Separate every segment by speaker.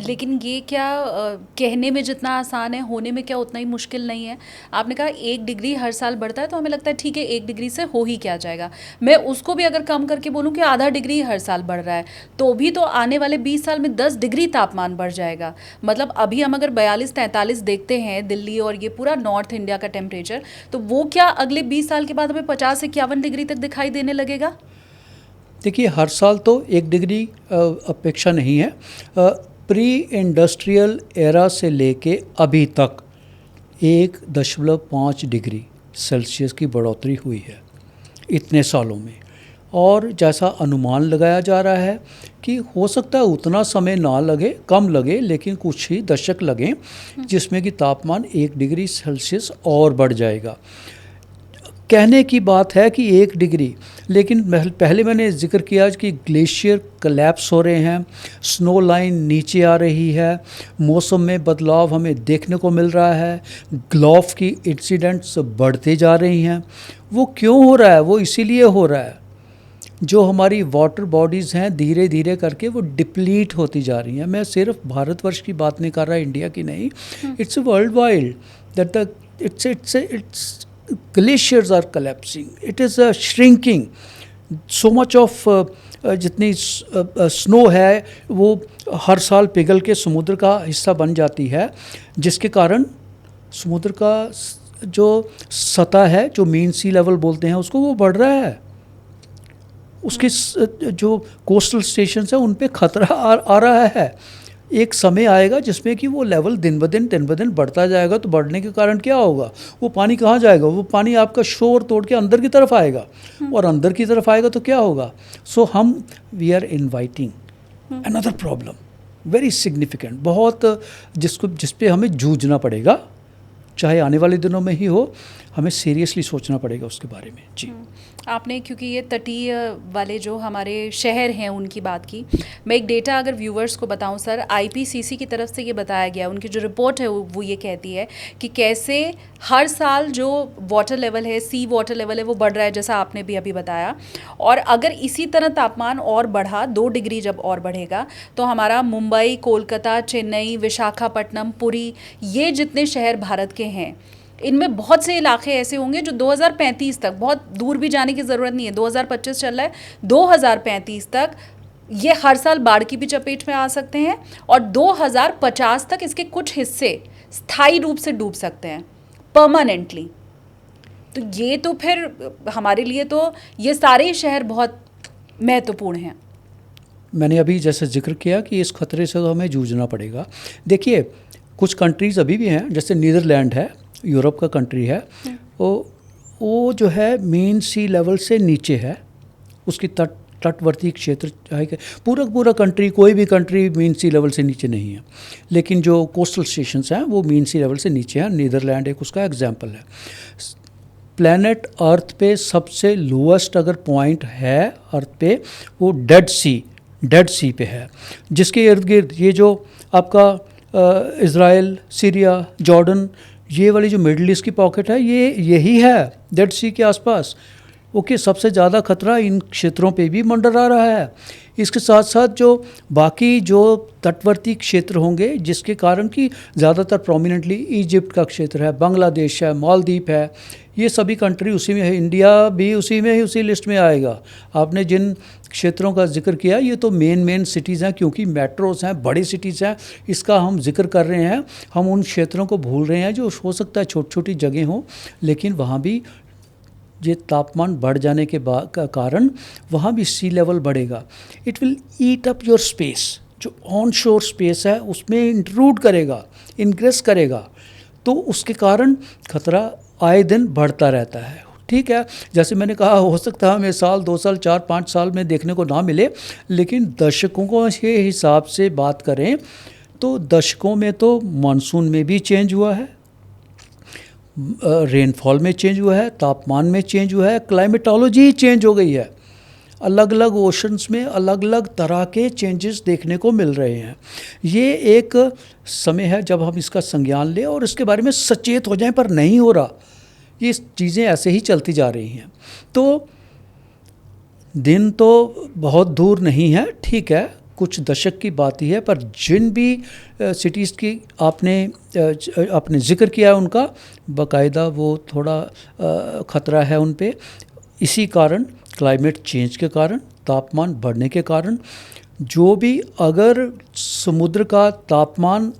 Speaker 1: लेकिन ये क्या कहने में जितना आसान है, होने में क्या उतना ही मुश्किल नहीं है? आपने कहा 1 डिग्री हर साल बढ़ता है, तो हमें लगता है ठीक है 1 डिग्री से हो ही क्या जाएगा। मैं उसको भी अगर कम करके बोलूँ कि आधा डिग्री हर साल बढ़ रहा है, तो भी तो आने वाले 20 साल में 10 डिग्री तापमान बढ़ जाएगा। मतलब अभी हम अगर 42-43 देखते हैं दिल्ली और ये पूरा नॉर्थ इंडिया का टेम्परेचर, तो वो क्या अगले 20 साल के बाद हमें 50-51 डिग्री तक दिखाई देने लगेगा?
Speaker 2: देखिए, हर साल तो 1 डिग्री अपेक्षा नहीं है। प्री इंडस्ट्रियल एरा से लेके अभी तक 1.5 डिग्री सेल्सियस की बढ़ोतरी हुई है इतने सालों में। और जैसा अनुमान लगाया जा रहा है कि हो सकता है उतना समय ना लगे, कम लगे, लेकिन कुछ ही दशक लगें जिसमें कि तापमान 1 डिग्री सेल्सियस और बढ़ जाएगा। कहने की बात है कि 1 डिग्री, लेकिन पहले मैंने जिक्र किया कि ग्लेशियर कलैप्स हो रहे हैं, स्नो लाइन नीचे आ रही है, मौसम में बदलाव हमें देखने को मिल रहा है, ग्लोफ की इंसिडेंट्स बढ़ते जा रही हैं। वो क्यों हो रहा है? वो इसीलिए हो रहा है, जो हमारी वाटर बॉडीज़ हैं धीरे धीरे करके वो डिप्लीट होती जा रही हैं। मैं सिर्फ भारतवर्ष की बात नहीं कर रहा, इंडिया की नहीं, it's world wide that the it's glaciers are collapsing, it is shrinking so much of जितनी स्नो है वो हर साल पिघल के समुद्र का हिस्सा बन जाती है, जिसके कारण समुद्र का जो सतह है, जो मीन सी लेवल बोलते हैं उसको, वो बढ़ रहा है। उसके जो कोस्टल स्टेशंस हैं उन पे खतरा आ रहा है। एक समय आएगा जिसमें कि वो लेवल दिन ब दिन बढ़ता जाएगा। तो बढ़ने के कारण क्या होगा? वो पानी कहाँ जाएगा? वो पानी आपका शोर तोड़ के अंदर की तरफ आएगा, और अंदर की तरफ आएगा तो क्या होगा? So we are inviting another problem, very significant, बहुत, जिस पे हमें जूझना पड़ेगा, चाहे आने वाले दिनों में ही हो। हमें सीरियसली सोचना पड़ेगा उसके बारे में। जी,
Speaker 1: आपने क्योंकि ये तटीय वाले जो हमारे शहर हैं उनकी बात की, मैं एक डेटा अगर व्यूवर्स को बताऊं सर, आईपीसीसी की तरफ से ये बताया गया, उनकी जो रिपोर्ट है वो ये कहती है कि कैसे हर साल जो वाटर लेवल है, सी वाटर लेवल है, वो बढ़ रहा है, जैसा आपने भी अभी बताया। और अगर इसी तरह तापमान और बढ़ा, 2 डिग्री जब और बढ़ेगा, तो हमारा मुंबई, कोलकाता, चेन्नई, विशाखापट्टनम, पुरी, ये जितने शहर भारत के हैं, इनमें बहुत से इलाके ऐसे होंगे जो 2035 तक, बहुत दूर भी जाने की ज़रूरत नहीं है, 2025 चल रहा है, 2035 तक ये हर साल बाढ़ की भी चपेट में आ सकते हैं, और 2050 तक इसके कुछ हिस्से स्थायी रूप से डूब सकते हैं, परमानेंटली। तो ये तो फिर हमारे लिए तो ये सारे शहर बहुत महत्वपूर्ण हैं।
Speaker 2: मैंने अभी जैसे जिक्र किया कि इस खतरे से तो हमें जूझना पड़ेगा। देखिए, कुछ कंट्रीज़ अभी भी हैं, जैसे नीदरलैंड है, यूरोप का कंट्री है, वो जो है मेन सी लेवल से नीचे है, उसकी तटवर्ती क्षेत्र है, पूरा कंट्री, कोई भी कंट्री मेन सी लेवल से नीचे नहीं है, लेकिन जो कोस्टल स्टेशंस हैं वो मेन सी लेवल से नीचे हैं। नीदरलैंड एक उसका एग्जाम्पल है। प्लैनेट अर्थ पे सबसे लोएस्ट अगर पॉइंट है अर्थ पे, वो डेड सी पे है, जिसके इर्द गिर्द ये जो आपका इज़राइल, सीरिया, जॉर्डन, ये वाली जो मिडल ईस्ट की पॉकेट है, यही है डेड सी के आसपास। ओके, सबसे ज़्यादा खतरा इन क्षेत्रों पे भी मंडरा रहा है। इसके साथ साथ जो बाकी जो तटवर्ती क्षेत्र होंगे, जिसके कारण कि ज़्यादातर प्रोमिनेंटली इजिप्ट का क्षेत्र है, बांग्लादेश है, मालदीव है, ये सभी कंट्री उसी में है, इंडिया भी उसी में ही, उसी लिस्ट में आएगा। आपने जिन क्षेत्रों का जिक्र किया, ये तो मेन सिटीज़ हैं, क्योंकि मेट्रोज़ हैं, बड़ी सिटीज़ हैं, इसका हम जिक्र कर रहे हैं। हम उन क्षेत्रों को भूल रहे हैं जो हो सकता है छोटी छोटी जगह हों, लेकिन वहाँ भी ये तापमान बढ़ जाने के कारण वहाँ भी सी लेवल बढ़ेगा। It will eat up your space, जो ऑन शोर स्पेस है उसमें इंट्रूड करेगा, इंग्रेस करेगा, तो उसके कारण खतरा आए दिन बढ़ता रहता है। ठीक है, जैसे मैंने कहा, हो सकता है हमें साल, 2 साल, 4, 5 साल में देखने को ना मिले, लेकिन दशकों के हिसाब से बात करें तो दशकों में तो मानसून में भी चेंज हुआ है, रेनफॉल में चेंज हुआ है, तापमान में चेंज हुआ है, क्लाइमेटोलॉजी चेंज हो गई है, अलग अलग ओशंस में अलग अलग तरह के चेंजेस देखने को मिल रहे हैं। ये एक समय है जब हम इसका संज्ञान लें और इसके बारे में सचेत हो जाएं, पर नहीं हो रहा, ये चीज़ें ऐसे ही चलती जा रही हैं। तो दिन तो बहुत दूर नहीं है, ठीक है, कुछ दशक की बात ही है, पर जिन भी सिटीज़ की आपने जिक्र किया है उनका बाकायदा वो थोड़ा ख़तरा है उन पे। इसी कारण, क्लाइमेट चेंज के कारण, तापमान बढ़ने के कारण, जो भी अगर समुद्र का तापमान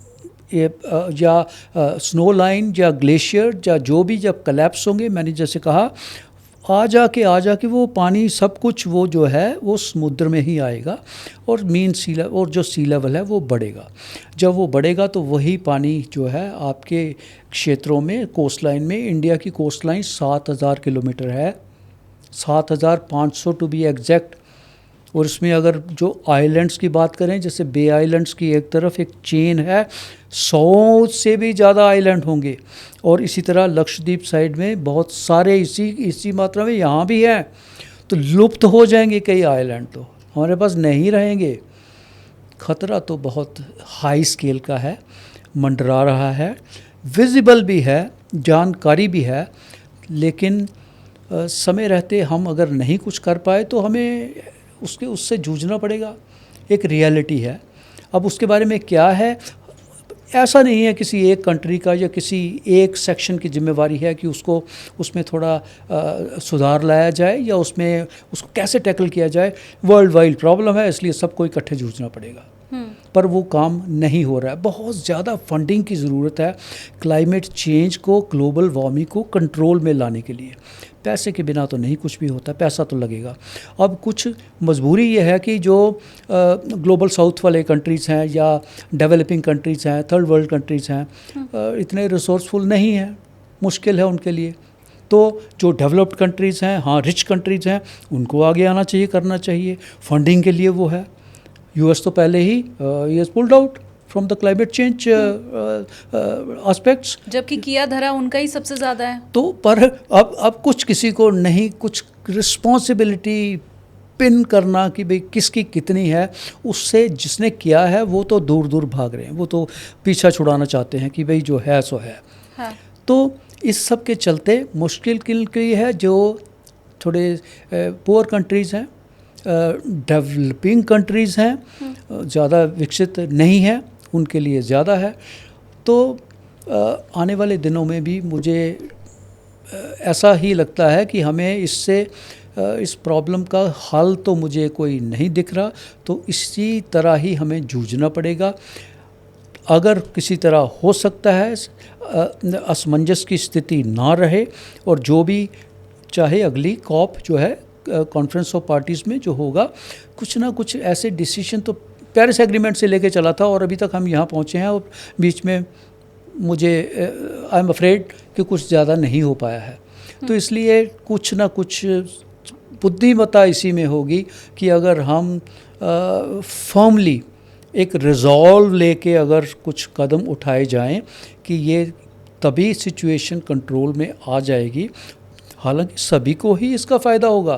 Speaker 2: या स्नो लाइन या ग्लेशियर या जो भी जब कलेप्स होंगे, मैंने जैसे कहा, आ जाके वो पानी सब कुछ वो जो है वो समुद्र में ही आएगा और और जो सी लेवल है वो बढ़ेगा। जब वो बढ़ेगा तो वही पानी जो है आपके क्षेत्रों में, कोस्ट लाइन में, इंडिया की कोस्ट लाइन 7,000 किलोमीटर है, 7,500 टू बी एग्जैक्ट। और इसमें अगर जो आइलैंड्स की बात करें, जैसे बे आइलैंड्स की एक तरफ एक चेन है, 100 से भी ज़्यादा आइलैंड होंगे, और इसी तरह लक्षद्वीप साइड में बहुत सारे इसी मात्रा में यहाँ भी हैं। तो लुप्त हो जाएंगे कई आइलैंड, तो हमारे पास नहीं रहेंगे। ख़तरा तो बहुत हाई स्केल का है, मंडरा रहा है, विजिबल भी है, जानकारी भी है, लेकिन समय रहते हम अगर नहीं कुछ कर पाए तो हमें उससे जूझना पड़ेगा। एक रियलिटी है। अब उसके बारे में क्या है, ऐसा नहीं है किसी एक कंट्री का या किसी एक सेक्शन की जिम्मेवारी है कि उसमें थोड़ा सुधार लाया जाए या उसको कैसे टैकल किया जाए। वर्ल्ड वाइड प्रॉब्लम है, इसलिए सबको इकट्ठे जूझना पड़ेगा। पर वो काम नहीं हो रहा है। बहुत ज़्यादा फंडिंग की ज़रूरत है क्लाइमेट चेंज को, ग्लोबल वार्मिंग को कंट्रोल में लाने के लिए। पैसे के बिना तो नहीं कुछ भी होता, पैसा तो लगेगा। अब कुछ मजबूरी ये है कि जो ग्लोबल साउथ वाले कंट्रीज़ हैं या डेवलपिंग कंट्रीज़ हैं, थर्ड वर्ल्ड कंट्रीज़ हैं, इतने रिसोर्सफुल नहीं हैं, मुश्किल है उनके लिए। तो जो डेवलप्ड कंट्रीज़ हैं, हाँ रिच कंट्रीज़ हैं, उनको आगे आना चाहिए, करना चाहिए। फंडिंग के लिए वो है। यूएस तो पहले ही ये pulled out from the climate change aspects,
Speaker 1: जबकि किया धरा उनका ही सबसे ज़्यादा है।
Speaker 2: तो पर अब कुछ किसी को नहीं, कुछ रिस्पॉन्सिबिलिटी पिन करना कि भाई किसकी कितनी है, उससे जिसने किया है वो तो दूर दूर भाग रहे हैं, वो तो पीछा छुड़ाना चाहते हैं कि भाई जो है सो है।
Speaker 1: हाँ। तो
Speaker 2: इस सब के चलते मुश्किल की है जो थोड़े पुअर कंट्रीज़ हैं, डेवलपिंग कंट्रीज़ हैं, ज़्यादा विकसित नहीं है, उनके लिए ज़्यादा है। तो आने वाले दिनों में भी मुझे ऐसा ही लगता है कि हमें इस प्रॉब्लम का हल तो मुझे कोई नहीं दिख रहा, तो इसी तरह ही हमें जूझना पड़ेगा। अगर किसी तरह हो सकता है असमंजस की स्थिति ना रहे, और जो भी चाहे अगली कॉप जो है कॉन्फ्रेंस ऑफ पार्टीज़ में जो होगा, कुछ ना कुछ ऐसे डिसीजन तो पेरिस एग्रीमेंट से लेके चला था और अभी तक हम यहाँ पहुँचे हैं, और बीच में मुझे आई एम अफ्रेड कि कुछ ज़्यादा नहीं हो पाया है। तो इसलिए कुछ ना कुछ बुद्धिमत्ता इसी में होगी कि अगर हम फर्मली एक रिजॉल्व लेके अगर कुछ कदम उठाए जाएं कि ये तभी सिचुएशन कंट्रोल में आ जाएगी। हालांकि सभी को ही इसका फ़ायदा होगा,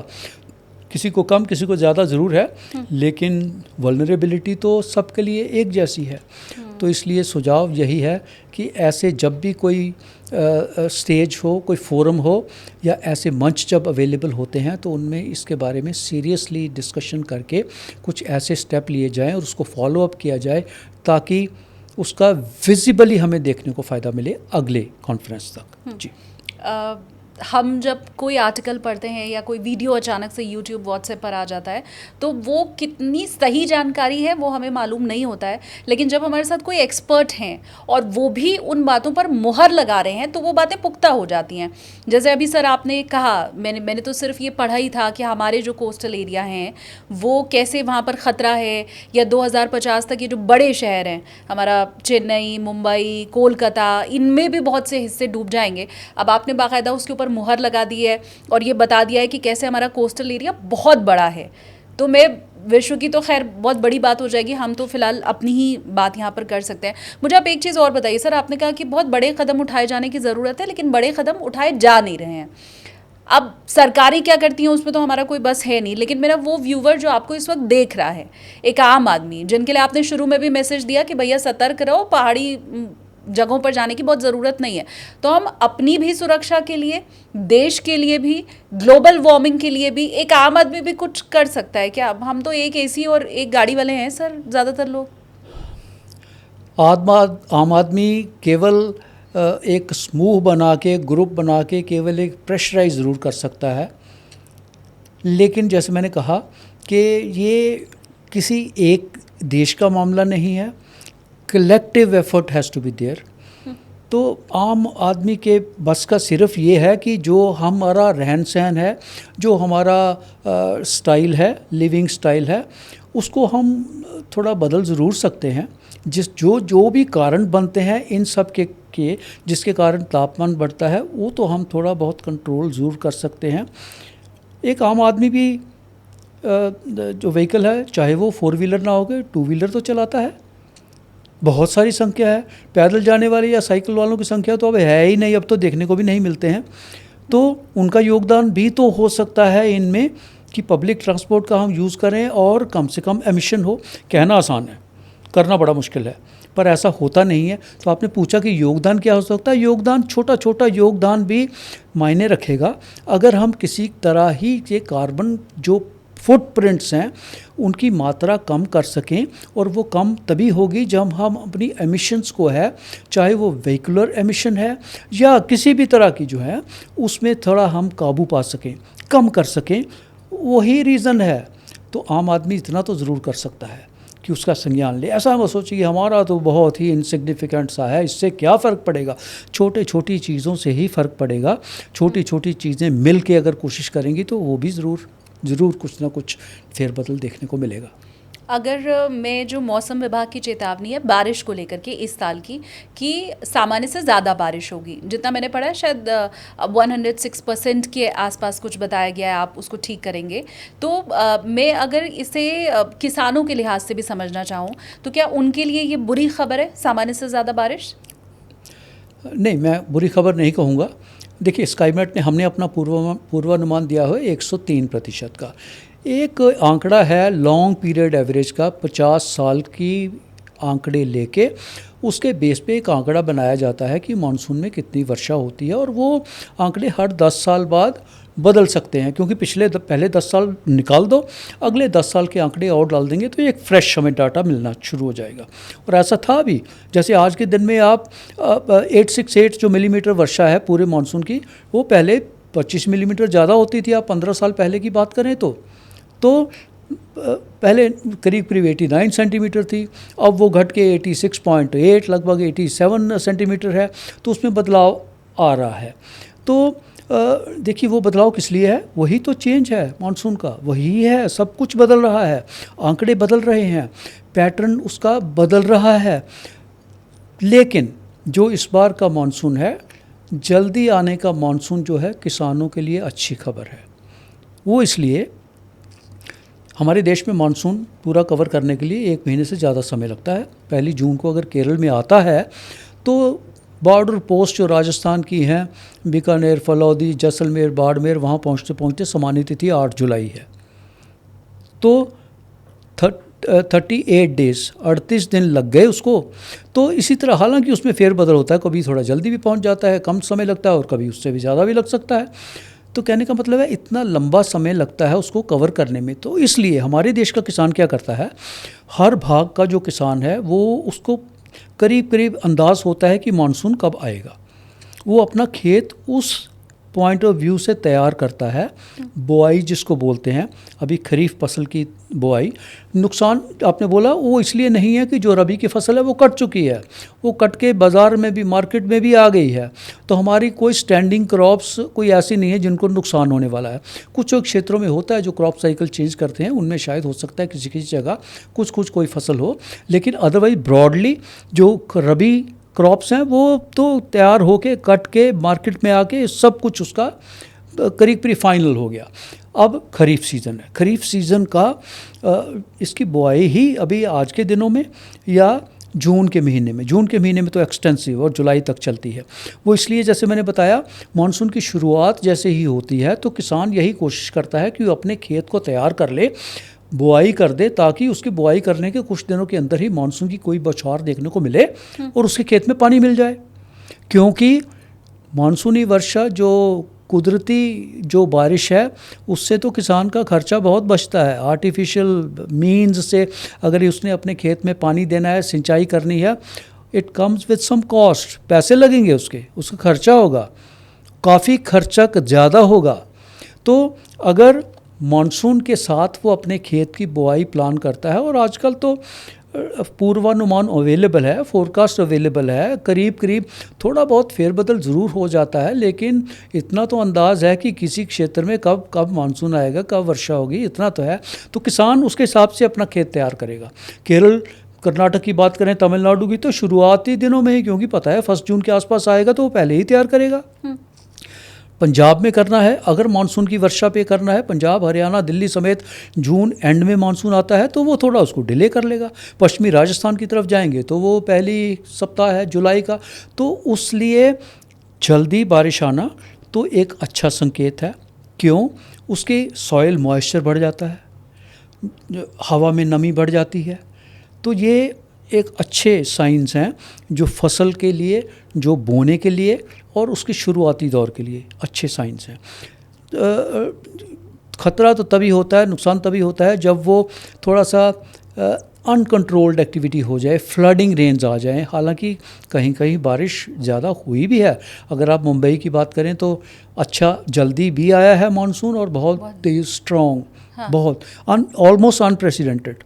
Speaker 2: किसी को कम किसी को ज़्यादा ज़रूर है, लेकिन वल्नरेबिलिटी तो सबके लिए एक जैसी है। तो इसलिए सुझाव यही है कि ऐसे जब भी कोई स्टेज हो, कोई फोरम हो या ऐसे मंच जब अवेलेबल होते हैं, तो उनमें इसके बारे में सीरियसली डिस्कशन करके कुछ ऐसे स्टेप लिए जाएं और उसको फॉलो अप किया जाए, ताकि उसका विजिबली हमें देखने को फ़ायदा मिले अगले कॉन्फ्रेंस तक। जी।
Speaker 1: हम जब कोई आर्टिकल पढ़ते हैं या कोई वीडियो अचानक से यूट्यूब व्हाट्सएप पर आ जाता है, तो वो कितनी सही जानकारी है वो हमें मालूम नहीं होता है। लेकिन जब हमारे साथ कोई एक्सपर्ट हैं और वो भी उन बातों पर मुहर लगा रहे हैं, तो वो बातें पुख्ता हो जाती हैं। जैसे अभी सर आपने कहा, मैंने तो सिर्फ ये पढ़ा ही था कि हमारे जो कोस्टल एरिया हैं वो कैसे वहाँ पर ख़तरा है, या 2050 तक ये जो बड़े शहर हैं हमारा चेन्नई, मुंबई, कोलकाता, इनमें भी बहुत से हिस्से डूब जाएंगे। अब आपने बाकायदा उसके ऊपर मुहर लगा दी है और ये बता दिया है कि कैसे हमारा कोस्टल एरिया बहुत बड़ा है। तो मैं विश्व की तो खैर बहुत बड़ी बात हो जाएगी, हम तो फिलहाल अपनी ही बात यहाँ पर कर सकते हैं। मुझे आप एक चीज़ और बताइए सर, आपने कहा कि बहुत बड़े कदम उठाए जाने की ज़रूरत है, लेकिन बड़े कदम उठाए जा नहीं रहे हैं। अब सरकारें क्या करती हैं उसमें तो हमारा कोई बस है नहीं, लेकिन मेरा वो व्यूवर जो आपको इस वक्त देख रहा है, एक आम आदमी जिनके लिए आपने शुरू में भी मैसेज दिया कि भैया सतर्क रहो, पहाड़ी जगहों पर जाने की बहुत ज़रूरत नहीं है। तो हम अपनी भी सुरक्षा के लिए, देश के लिए भी, ग्लोबल वार्मिंग के लिए भी एक आम आदमी भी कुछ कर सकता है क्या? हम तो एक एसी और एक गाड़ी वाले हैं सर, ज़्यादातर लोग।
Speaker 2: आम आदमी केवल एक समूह बना के, ग्रुप बना के केवल एक प्रेशराइज ज़रूर कर सकता है, लेकिन जैसे मैंने कहा कि ये किसी एक देश का मामला नहीं है, collective effort has to be there. तो आम आदमी के बस का सिर्फ ये है कि जो हमारा रहन सहन है, जो हमारा स्टाइल है, लिविंग स्टाइल है, उसको हम थोड़ा बदल ज़रूर सकते हैं। जो भी कारण बनते हैं इन सब के जिसके कारण तापमान बढ़ता है, वो तो हम थोड़ा बहुत कंट्रोल ज़रूर कर सकते हैं। एक आम आदमी भी जो व्हीकल है, चाहे वो 4 व्हीलर ना हो गए, 2 व्हीलर तो चलाता है। बहुत सारी संख्या है, पैदल जाने वाले या साइकिल वालों की संख्या तो अब है ही नहीं, अब तो देखने को भी नहीं मिलते हैं। तो उनका योगदान भी तो हो सकता है इनमें कि पब्लिक ट्रांसपोर्ट का हम यूज़ करें और कम से कम एमिशन हो। कहना आसान है, करना बड़ा मुश्किल है, पर ऐसा होता नहीं है। तो आपने पूछा कि योगदान क्या हो सकता है। योगदान, छोटा छोटा योगदान भी मायने रखेगा। अगर हम किसी तरह ही ये कार्बन जो फुटप्रिंट्स हैं उनकी मात्रा कम कर सकें, और वो कम तभी होगी जब हम अपनी एमिशंस को है, चाहे वो व्हीकुलर एमिशन है या किसी भी तरह की जो है, उसमें थोड़ा हम काबू पा सकें, कम कर सकें। वही रीज़न है। तो आम आदमी इतना तो ज़रूर कर सकता है कि उसका संज्ञान ले। ऐसा हम सोचिए हमारा तो बहुत ही इनसिग्निफिकेंट सा है, इससे क्या फ़र्क पड़ेगा। छोटे छोटी चीज़ों से ही फ़र्क पड़ेगा। छोटी छोटी चीज़ें मिल के अगर कोशिश करेंगी तो वो भी ज़रूर कुछ ना कुछ फेरबदल देखने को मिलेगा।
Speaker 1: अगर मैं जो मौसम विभाग की चेतावनी है बारिश को लेकर के इस साल की, कि सामान्य से ज़्यादा बारिश होगी, जितना मैंने पढ़ा है शायद 106% के आसपास कुछ बताया गया है, आप उसको ठीक करेंगे। तो मैं अगर इसे किसानों के लिहाज से भी समझना चाहूँ तो क्या उनके लिए ये बुरी खबर है, सामान्य से ज़्यादा बारिश?
Speaker 2: नहीं, मैं बुरी खबर नहीं कहूँगा। देखिए, स्काईमेट ने हमने अपना पूर्वानुमान दिया है 103% का। एक आंकड़ा है लॉन्ग पीरियड एवरेज का, 50 साल की आंकड़े लेके उसके बेस पे एक आंकड़ा बनाया जाता है कि मानसून में कितनी वर्षा होती है, और वो आंकड़े हर 10 साल बाद बदल सकते हैं, क्योंकि पहले 10 साल निकाल दो, अगले 10 साल के आंकड़े और डाल देंगे तो एक फ्रेश हमें डाटा मिलना शुरू हो जाएगा। और ऐसा था भी, जैसे आज के दिन में आप 868 जो मिलीमीटर वर्षा है पूरे मानसून की, वो पहले 25 मिलीमीटर ज़्यादा होती थी। आप 15 साल पहले की बात करें तो पहले करीब 89 सेंटीमीटर थी, अब वो घट के 86.8 लगभग 87 सेंटीमीटर है। तो उसमें बदलाव आ रहा है। तो देखिए, वो बदलाव किस लिए है? वही तो चेंज है मानसून का, वही है। सब कुछ बदल रहा है, आंकड़े बदल रहे हैं, पैटर्न उसका बदल रहा है। लेकिन जो इस बार का मानसून है, जल्दी आने का मानसून जो है, किसानों के लिए अच्छी खबर है। वो इसलिए, हमारे देश में मानसून पूरा कवर करने के लिए 1 महीने से ज़्यादा समय लगता है। 1 जून को अगर केरल में आता है तो बॉर्डर पोस्ट जो राजस्थान की हैं, बीकानेर, फलौदी, जैसलमेर, बाड़मेर, वहाँ पहुँचते पहुँचते सामान्य तिथि 8 जुलाई है। तो 38 डेज़, 38 दिन लग गए उसको। तो इसी तरह, हालांकि उसमें फेरबदल होता है, कभी थोड़ा जल्दी भी पहुँच जाता है, कम समय लगता है, और कभी उससे भी ज़्यादा भी लग सकता है। तो कहने का मतलब है, इतना लंबा समय लगता है उसको कवर करने में। तो इसलिए हमारे देश का किसान क्या करता है, हर भाग का जो किसान है वो उसको करीब करीब अंदाज़ होता है कि मानसून कब आएगा। वो अपना खेत उस पॉइंट ऑफ व्यू से तैयार करता है। बुआई जिसको बोलते हैं, अभी खरीफ फसल की बुआई। नुकसान आपने बोला वो इसलिए नहीं है कि जो रबी की फसल है वो कट चुकी है, वो कट के बाज़ार में भी, मार्केट में भी आ गई है। तो हमारी कोई स्टैंडिंग क्रॉप्स कोई ऐसी नहीं है जिनको नुकसान होने वाला है। कुछ क्षेत्रों में होता है जो क्रॉप साइकिल चेंज करते हैं, उनमें शायद हो सकता है किसी किसी जगह कुछ कोई फसल हो, लेकिन अदरवाइज ब्रॉडली जो रबी क्रॉप्स हैं वो तो तैयार होके, कट के, मार्केट में आके सब कुछ उसका करीब करीब फाइनल हो गया। अब खरीफ सीज़न है, खरीफ सीज़न का इसकी बुआई ही अभी आज के दिनों में या जून के महीने में तो एक्सटेंसिव और जुलाई तक चलती है। वो इसलिए, जैसे मैंने बताया, मानसून की शुरुआत जैसे ही होती है तो किसान यही कोशिश करता है कि वो अपने खेत को तैयार कर ले। बुआई कर दे, ताकि उसकी बुआई करने के कुछ दिनों के अंदर ही मानसून की कोई बौछार देखने को मिले और उसके खेत में पानी मिल जाए। क्योंकि मानसूनी वर्षा जो कुदरती जो बारिश है, उससे तो किसान का खर्चा बहुत बचता है। आर्टिफिशियल मीन्स से अगर उसने अपने खेत में पानी देना है, सिंचाई करनी है, it comes with some cost, पैसे लगेंगे उसका खर्चा होगा, काफ़ी खर्चा ज़्यादा होगा। तो अगर मानसून के साथ वो अपने खेत की बुआई प्लान करता है, और आजकल तो पूर्वानुमान अवेलेबल है, फोरकास्ट अवेलेबल है, करीब करीब थोड़ा बहुत फेरबदल ज़रूर हो जाता है, लेकिन इतना तो अंदाज़ है कि किसी क्षेत्र में कब कब मानसून आएगा, कब वर्षा होगी, इतना तो है। तो किसान उसके हिसाब से अपना खेत तैयार करेगा। केरल, कर्नाटक की बात करें, तमिलनाडु की, तो शुरुआती दिनों में ही, क्योंकि पता है 1 जून के आसपास आएगा, तो वो पहले ही तैयार करेगा। पंजाब में करना है, अगर मानसून की वर्षा पे करना है, पंजाब, हरियाणा, दिल्ली समेत जून एंड में मानसून आता है, तो वो थोड़ा उसको डिले कर लेगा। पश्चिमी राजस्थान की तरफ जाएंगे तो वो पहली सप्ताह है जुलाई का, तो उस लिए जल्दी बारिश आना तो एक अच्छा संकेत है। क्यों? उसके सॉइल मॉइस्चर बढ़ जाता है, हवा में नमी बढ़ जाती है, तो ये एक अच्छे साइंस हैं जो फसल के लिए, जो बोने के लिए और उसके शुरुआती दौर के लिए अच्छे साइंस हैं। ख़तरा तो तभी होता है, नुकसान तभी होता है जब वो थोड़ा सा अनकंट्रोल्ड एक्टिविटी हो जाए, फ्लडिंग रेंज आ जाए। हालांकि कहीं कहीं बारिश ज़्यादा हुई भी है। अगर आप मुंबई की बात करें तो अच्छा जल्दी भी आया है मानसून, और बहुत तेज़, स्ट्रॉन्ग,
Speaker 1: हाँ।
Speaker 2: बहुत ऑलमोस्ट अनप्रेसिडेंटेड।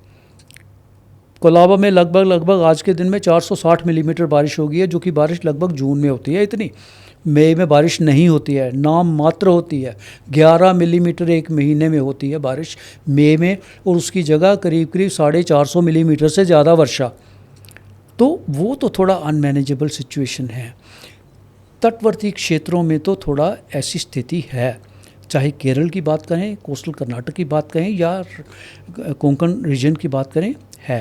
Speaker 2: कोलाबा में लगभग आज के दिन में 460 मिलीमीटर बारिश हो गई है, जो कि बारिश लगभग जून में होती है इतनी। मई में बारिश नहीं होती है, नाम मात्र होती है। 11 मिलीमीटर एक महीने में होती है बारिश मई में, और उसकी जगह करीब करीब 450 मिलीमीटर से ज़्यादा वर्षा। तो वो तो थोड़ा अनमैनेजेबल सिचुएशन है। तटवर्ती क्षेत्रों में तो थोड़ा ऐसी स्थिति है, चाहे केरल की बात करें, कोस्टल कर्नाटक की बात करें, या कोंकण रीजन की बात करें, है।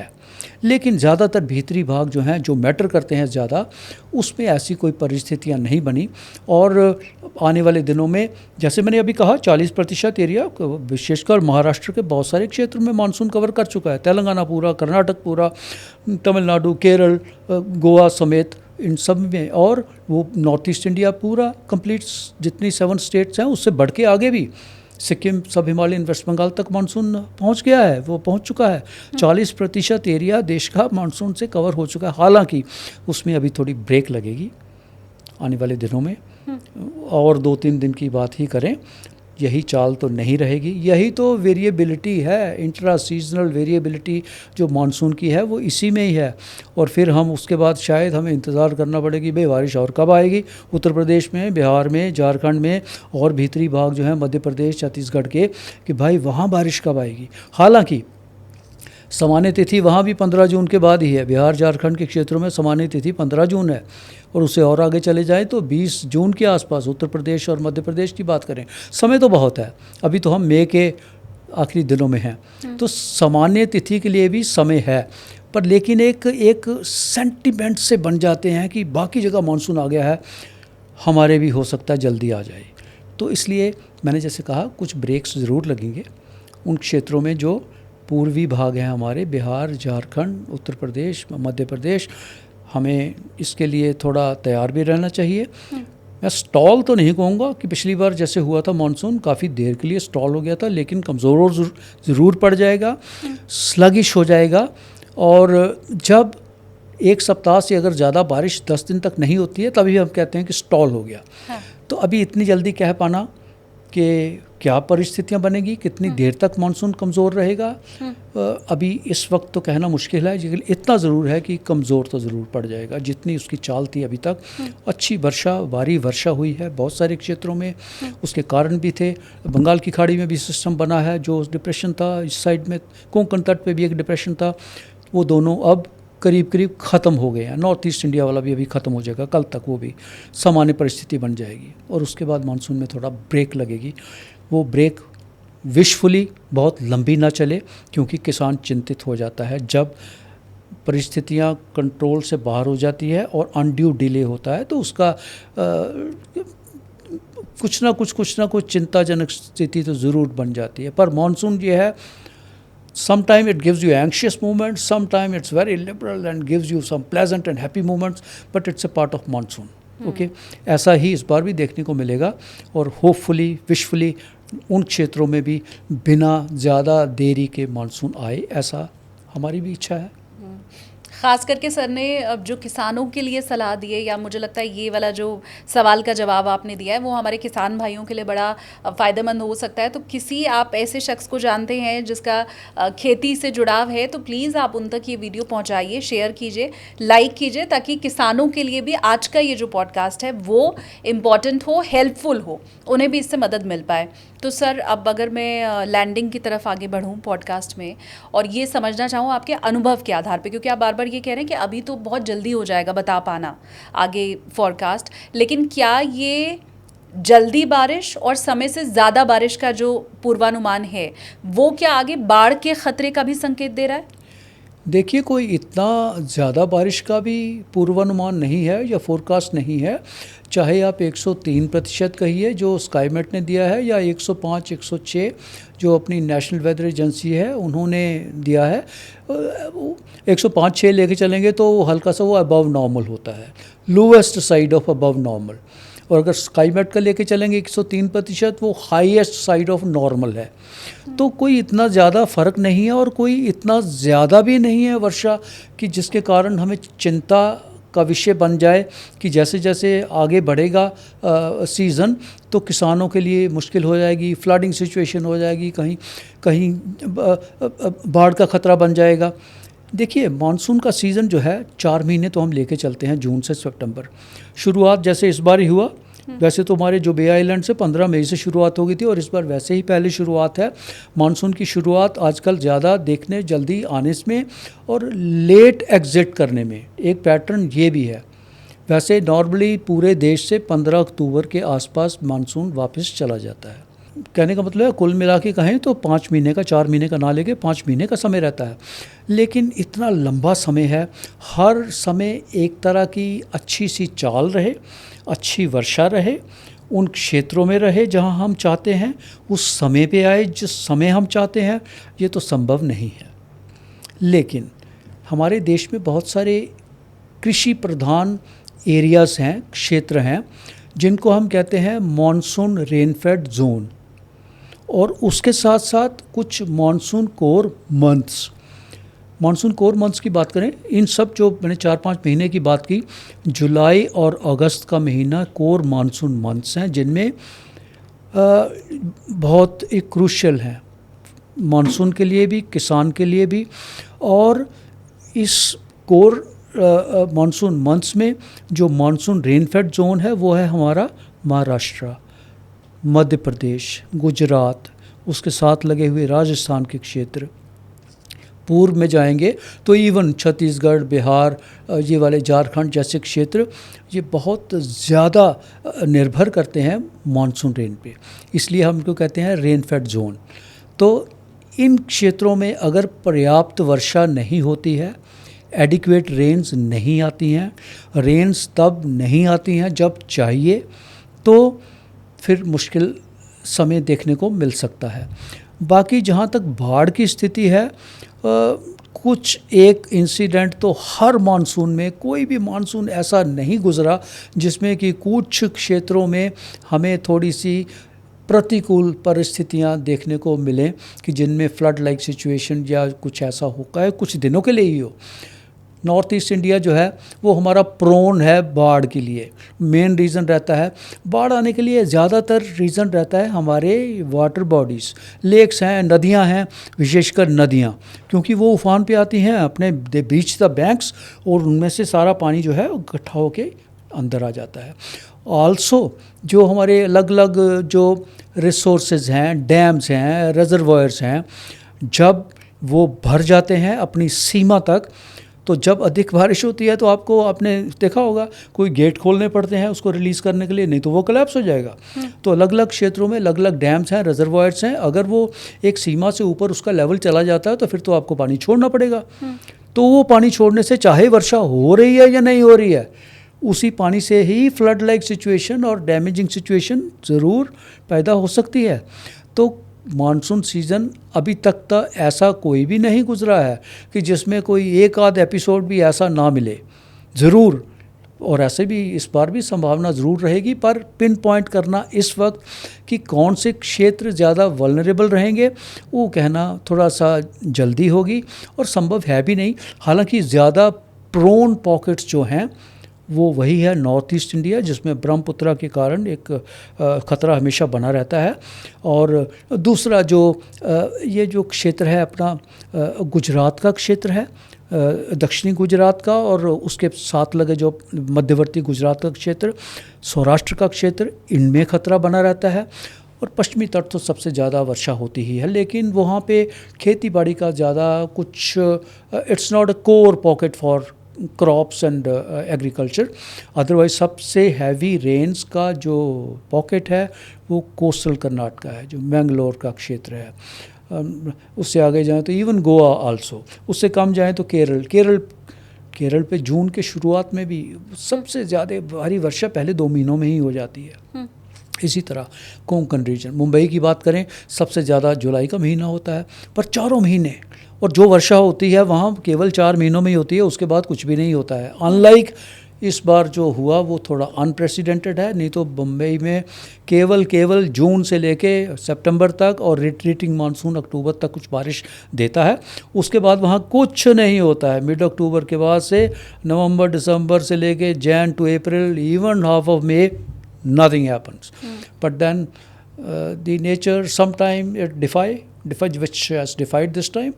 Speaker 2: लेकिन ज़्यादातर भीतरी भाग जो हैं, जो मैटर करते हैं ज़्यादा, उसमें ऐसी कोई परिस्थितियां नहीं बनी। और आने वाले दिनों में, जैसे मैंने अभी कहा, 40% एरिया विशेषकर महाराष्ट्र के बहुत सारे क्षेत्रों में मानसून कवर कर चुका है। तेलंगाना पूरा, कर्नाटक पूरा, तमिलनाडु, केरल, गोवा समेत इन सब में, और वो नॉर्थ ईस्ट इंडिया पूरा कंप्लीट, जितनी 7 स्टेट्स हैं उससे बढ़ के आगे भी सिक्किम, सब हिमालयन, वेस्ट बंगाल तक मानसून पहुंच गया है, वो पहुंच चुका है। 40% एरिया देश का मानसून से कवर हो चुका है। हालांकि उसमें अभी थोड़ी ब्रेक लगेगी आने वाले दिनों में, और 2-3 दिन की बात ही करें, यही चाल तो नहीं रहेगी। यही तो वेरिएबिलिटी है, इंट्रा सीजनल वेरिएबिलिटी जो मानसून की है, वो इसी में ही है। और फिर हम उसके बाद शायद हमें इंतज़ार करना पड़ेगी, भाई बारिश और कब आएगी उत्तर प्रदेश में, बिहार में, झारखंड में, और भीतरी भाग जो है मध्य प्रदेश, छत्तीसगढ़ के, कि भाई वहाँ बारिश कब आएगी। हालांकि सामान्य तिथि वहाँ भी 15 जून के बाद ही है। बिहार, झारखंड के क्षेत्रों में सामान्य तिथि 15 जून है, और उससे और आगे चले जाएं तो 20 जून के आसपास उत्तर प्रदेश और मध्य प्रदेश की बात करें। समय तो बहुत है, अभी तो हम मई के आखिरी दिनों में हैं, तो सामान्य तिथि के लिए भी समय है। पर लेकिन एक सेंटिमेंट से बन जाते हैं कि बाकी जगह मानसून आ गया है, हमारे भी हो सकता है जल्दी आ जाए। तो इसलिए मैंने जैसे कहा, कुछ ब्रेक्स ज़रूर लगेंगे उन क्षेत्रों में जो पूर्वी भाग हैं हमारे, बिहार, झारखंड, उत्तर प्रदेश, मध्य प्रदेश। हमें इसके लिए थोड़ा तैयार भी रहना चाहिए। मैं स्टॉल तो नहीं कहूँगा कि पिछली बार जैसे हुआ था मानसून, काफ़ी देर के लिए स्टॉल हो गया था, लेकिन कमज़ोर ज़रूर पड़ जाएगा, स्लगिश हो जाएगा। और जब एक सप्ताह से अगर ज़्यादा बारिश 10 दिन तक नहीं होती है, तभी हम कहते हैं कि स्टॉल हो गया। हाँ। तो अभी इतनी जल्दी कह पाना कि क्या परिस्थितियां बनेगी, कितनी देर तक मानसून कमज़ोर रहेगा, अभी इस वक्त तो कहना मुश्किल है। लेकिन इतना ज़रूर है कि कमज़ोर तो ज़रूर पड़ जाएगा, जितनी उसकी चाल थी अभी तक। अच्छी वर्षा, भारी वर्षा हुई है बहुत सारे क्षेत्रों में, उसके कारण भी थे। बंगाल की खाड़ी में भी सिस्टम बना है, जो डिप्रेशन था, इस साइड में कोंकण तट पे भी एक डिप्रेशन था, वो दोनों अब करीब करीब ख़त्म हो गए हैं। नॉर्थ ईस्ट इंडिया वाला भी अभी ख़त्म हो जाएगा, कल तक वो भी सामान्य परिस्थिति बन जाएगी, और उसके बाद मानसून में थोड़ा ब्रेक लगेगी। वो ब्रेक विशफुली बहुत लंबी ना चले, क्योंकि किसान चिंतित हो जाता है जब परिस्थितियां कंट्रोल से बाहर हो जाती है और अनड्यू डिले होता है, तो उसका कुछ ना कुछ चिंताजनक स्थिति तो ज़रूर बन जाती है। पर मानसून ये है, Sometime it gives you anxious moments, sometime it's very liberal and gives you some pleasant and happy moments, but it's a part of monsoon. Okay ऐसा ही इस बार भी देखने को मिलेगा और होपफुली विशफुली उन क्षेत्रों में भी बिना ज़्यादा देरी के मानसून आए, ऐसा हमारी भी इच्छा है।
Speaker 1: ख़ास करके सर ने अब जो किसानों के लिए सलाह दी है, या मुझे लगता है ये वाला जो सवाल का जवाब आपने दिया है वो हमारे किसान भाइयों के लिए बड़ा फ़ायदेमंद हो सकता है। तो किसी आप ऐसे शख्स को जानते हैं जिसका खेती से जुड़ाव है, तो प्लीज़ आप उन तक ये वीडियो पहुंचाइए, शेयर कीजिए, लाइक कीजिए, ताकि किसानों के लिए भी आज का ये जो पॉडकास्ट है वो इम्पॉर्टेंट हो, हेल्पफुल हो, उन्हें भी इससे मदद मिल पाए। तो सर अब अगर मैं लैंडिंग की तरफ आगे बढ़ूं पॉडकास्ट में और ये समझना चाहूँ आपके अनुभव के आधार पे, क्योंकि आप बार बार ये कह रहे हैं कि अभी तो बहुत जल्दी हो जाएगा बता पाना आगे फोरकास्ट, लेकिन क्या ये जल्दी बारिश और समय से ज़्यादा बारिश का जो पूर्वानुमान है वो क्या आगे बाढ़ के ख़तरे का भी संकेत दे रहा है?
Speaker 2: देखिए, कोई इतना ज़्यादा बारिश का भी पूर्वानुमान नहीं है या फोरकास्ट नहीं है, चाहे आप 103% कहिए जो स्काईमेट ने दिया है या 105, 106 जो अपनी नेशनल वेदर एजेंसी है उन्होंने दिया है। 105-6 लेके चलेंगे तो हल्का सा वो अबव नॉर्मल होता है, lowest side of above normal, और अगर स्काईमेट का लेके चलेंगे 103% वो हाईएस्ट साइड ऑफ नॉर्मल है। तो कोई इतना ज़्यादा फ़र्क नहीं है और कोई इतना ज़्यादा भी नहीं है वर्षा कि जिसके कारण हमें चिंता का विषय बन जाए कि जैसे जैसे आगे बढ़ेगा सीज़न तो किसानों के लिए मुश्किल हो जाएगी, फ्लडिंग सिचुएशन हो जाएगी, कहीं कहीं बाढ़ का ख़तरा बन जाएगा। देखिए, मानसून का सीज़न जो है 4 महीने तो हम लेके चलते हैं, जून से सितंबर। शुरुआत जैसे इस बार ही हुआ, वैसे तो हमारे जो बे आइलैंड से 15 मई से शुरुआत हो गई थी और इस बार वैसे ही पहले शुरुआत है। मानसून की शुरुआत आजकल ज़्यादा देखने जल्दी आने में और लेट एग्जिट करने में एक पैटर्न ये भी है। वैसे नॉर्मली पूरे देश से 15 अक्टूबर के आसपास मानसून वापस चला जाता है। कहने का मतलब है कुल मिला के कहें तो 5 महीने का, 4 महीने का ना लेके 5 महीने का समय रहता है, लेकिन इतना लंबा समय है। हर समय एक तरह की अच्छी सी चाल रहे, अच्छी वर्षा रहे, उन क्षेत्रों में रहे जहां हम चाहते हैं, उस समय पे आए जिस समय हम चाहते हैं, ये तो संभव नहीं है। लेकिन हमारे देश में बहुत सारे कृषि प्रधान एरियाज़ हैं, क्षेत्र हैं, जिनको हम कहते हैं मॉनसून रेनफेड जोन, और उसके साथ साथ कुछ monsoon core months. Monsoon core months की बात करें, इन सब जो मैंने 4-5 महीने की बात की, जुलाई और अगस्त का महीना कोर मॉनसून मंथ्स हैं जिनमें बहुत एक क्रूशियल हैं मॉनसून के लिए भी, किसान के लिए भी। और इस कोर मॉनसून मंथ्स में जो मॉनसून रेनफेड जोन है वो है हमारा महाराष्ट्र, मध्य प्रदेश, गुजरात, उसके साथ लगे हुए राजस्थान के क्षेत्र। पूर्व में जाएंगे तो इवन छत्तीसगढ़, बिहार, ये वाले झारखंड जैसे क्षेत्र ये बहुत ज़्यादा निर्भर करते हैं मानसून रेन पे, इसलिए हम इनको कहते हैं रेनफेड जोन। तो इन क्षेत्रों में अगर पर्याप्त वर्षा नहीं होती है, एडिक्वेट रेन्स नहीं आती हैं, रेन्स तब नहीं आती हैं जब चाहिए, तो फिर मुश्किल समय देखने को मिल सकता है। बाकी जहाँ तक बाढ़ की स्थिति है, कुछ एक इंसिडेंट तो हर मानसून में, कोई भी मानसून ऐसा नहीं गुजरा जिसमें कि कुछ क्षेत्रों में हमें थोड़ी सी प्रतिकूल परिस्थितियां देखने को मिलें कि जिनमें फ्लड लाइक सिचुएशन या कुछ ऐसा होता है, कुछ दिनों के लिए ही हो। नॉर्थ ईस्ट इंडिया जो है वो हमारा प्रोन है बाढ़ के लिए। मेन रीज़न रहता है बाढ़ आने के लिए, ज़्यादातर रीज़न रहता है हमारे वाटर बॉडीज़, लेक्स हैं, नदियां हैं, विशेषकर नदियां, क्योंकि वो उफान पे आती हैं अपने बीच द बैंक्स और उनमें से सारा पानी जो है इकट्ठा होके अंदर आ जाता है। आल्सो जो हमारे अलग अलग जो रिसोर्सेज हैं, डैम्स हैं, रिजर्वायर्स हैं, जब वो भर जाते हैं अपनी सीमा तक, तो जब अधिक बारिश होती है तो आपने देखा होगा कोई गेट खोलने पड़ते हैं उसको रिलीज़ करने के लिए, नहीं तो वो कोलैप्स हो जाएगा। तो अलग अलग क्षेत्रों में अलग अलग डैम्स हैं, रिजर्वायर्स हैं, अगर वो एक सीमा से ऊपर उसका लेवल चला जाता है तो फिर तो आपको पानी छोड़ना पड़ेगा। तो वो पानी छोड़ने से चाहे वर्षा हो रही है या नहीं हो रही है, उसी पानी से ही फ्लड लाइक सिचुएशन और डैमेजिंग सिचुएशन ज़रूर पैदा हो सकती है। तो मानसून सीज़न अभी तक तो ऐसा कोई भी नहीं गुजरा है कि जिसमें कोई एक आध एपिसोड भी ऐसा ना मिले। ज़रूर, और ऐसे भी इस बार भी संभावना ज़रूर रहेगी, पर पिन पॉइंट करना इस वक्त कि कौन से क्षेत्र ज़्यादा वल्नरेबल रहेंगे वो कहना थोड़ा सा जल्दी होगी और संभव है भी नहीं। हालांकि ज़्यादा प्रोन पॉकेट्स जो हैं वो वही है नॉर्थ ईस्ट इंडिया, जिसमें ब्रह्मपुत्रा के कारण एक ख़तरा हमेशा बना रहता है। और दूसरा जो ये जो क्षेत्र है अपना गुजरात का क्षेत्र है, दक्षिणी गुजरात का, और उसके साथ लगे जो मध्यवर्ती गुजरात का क्षेत्र, सौराष्ट्र का क्षेत्र, इनमें ख़तरा बना रहता है। और पश्चिमी तट तो सबसे ज़्यादा वर्षा होती ही है, लेकिन वहाँ पे खेती बाड़ी का ज़्यादा कुछ it's not a core pocket for crops and agriculture. Otherwise सबसे हैवी रेन्स का जो पॉकेट है वो कोस्टल कर्नाटका है, जो मैंगलोर का क्षेत्र है। उससे आगे जाएं तो इवन गोवा आल्सो, उससे कम जाएं तो केरल पे जून के शुरुआत में भी सबसे ज़्यादा भारी वर्षा पहले 2 महीनों में ही हो जाती है। इसी तरह कोंकण रीजन, मुंबई की बात करें सबसे ज़्यादा जुलाई का महीना होता है, पर 4 महीने, और जो वर्षा होती है वहाँ केवल 4 महीनों में ही होती है, उसके बाद कुछ भी नहीं होता है। अनलाइक इस बार जो हुआ वो थोड़ा अनप्रेसिडेंटेड है, नहीं तो बम्बई में केवल जून से लेके सितंबर तक और रिट्रीटिंग मानसून अक्टूबर तक कुछ बारिश देता है, उसके बाद वहाँ कुछ नहीं होता है। मिड अक्टूबर के बाद से नवंबर दिसंबर से लेके Jan to April, even half of May, nothing happens. But then the nature sometime it defies which has defied this time.